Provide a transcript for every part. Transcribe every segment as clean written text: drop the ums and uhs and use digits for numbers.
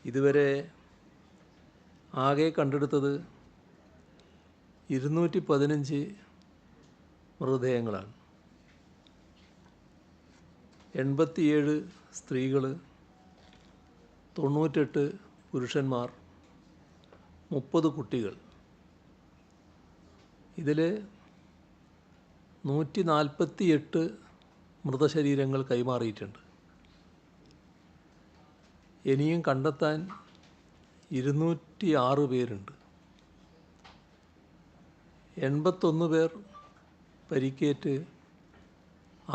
ഇതുവരെ ആകെ കണ്ടെടുത്തത് 215 മൃതദേഹങ്ങളാണ്. 87 സ്ത്രീകൾ, 98 പുരുഷന്മാർ, 30 കുട്ടികൾ. ഇതിൽ 148 മൃതശരീരങ്ങൾ കൈമാറിയിട്ടുണ്ട്. ഇനിയും കണ്ടെത്താൻ 206 പേരുണ്ട്. 81 പേർ പരിക്കേറ്റ്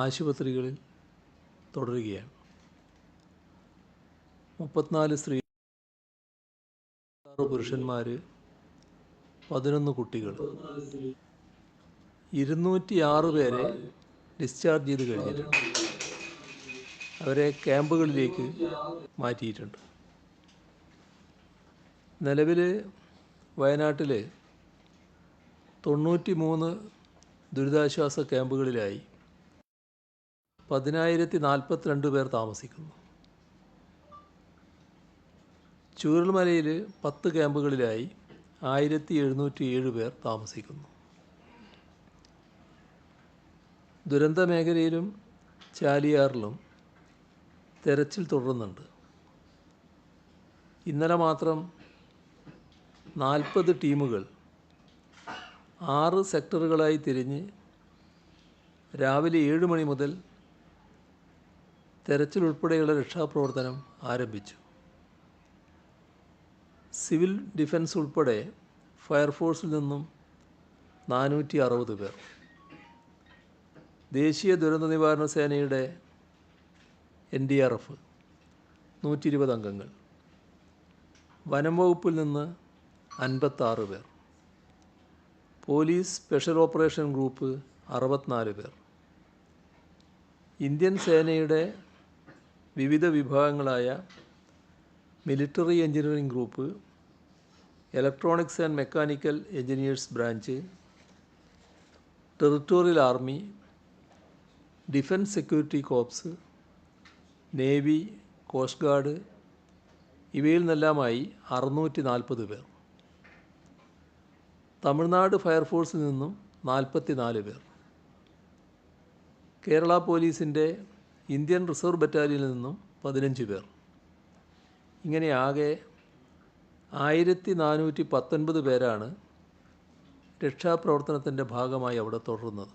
ആശുപത്രികളിൽ തുടരുകയാണ്. 34 സ്ത്രീ, 6 പുരുഷന്മാർ, 11 കുട്ടികൾ. 206 പേരെ ഡിസ്ചാർജ് ചെയ്ത് കഴിഞ്ഞിട്ടുണ്ട്. അവരെ ക്യാമ്പുകളിലേക്ക് മാറ്റിയിട്ടുണ്ട്. നിലവിൽ വയനാട്ടിൽ 93 ദുരിതാശ്വാസ ക്യാമ്പുകളിലായി 10,042 പേർ താമസിക്കുന്നു. ചൂരൽമലയിൽ 10 ക്യാമ്പുകളിലായി 1,707 പേർ താമസിക്കുന്നു. ദുരന്ത മേഖലയിലും ചാലിയാറിലും തെരച്ചിൽ തുടരുന്നുണ്ട്. ഇന്നലെ മാത്രം 40 ടീമുകൾ 6 സെക്ടറുകളായി തിരിഞ്ഞ് രാവിലെ 7 മണി മുതൽ തെരച്ചിൽ ഉൾപ്പെടെയുള്ള രക്ഷാപ്രവർത്തനം ആരംഭിച്ചു. സിവിൽ ഡിഫൻസ് ഉൾപ്പെടെ ഫയർഫോഴ്സിൽ നിന്നും 460 പേർ, ദേശീയ ദുരന്ത നിവാരണ സേനയുടെ NDRF 120 അംഗങ്ങൾ, വനം വകുപ്പിൽ നിന്ന് 56 പേർ, പോലീസ് സ്പെഷ്യൽ ഓപ്പറേഷൻ ഗ്രൂപ്പ് 64 പേർ, ഇന്ത്യൻ സേനയുടെ വിവിധ വിഭാഗങ്ങളായ military engineering group, electronics and mechanical engineers branch, territorial army, defence security corps, navy, coast guard ഇവയിൽ നിന്നെല്ലാമായി 640 പേർ. തമിഴ്നാട് ഫയർഫോഴ്സിൽ നിന്നും 44 പേർ. കേരള പോലീസിൻ്റെ ഇന്ത്യൻ റിസർവ് ബറ്റാലിയനിൽ നിന്നും 15 പേർ. ഇങ്ങനെ ആകെ 1419 പേരാണ് രക്ഷാപ്രവർത്തനത്തിൻ്റെ ഭാഗമായി അവിടെ തുടരുന്നത്.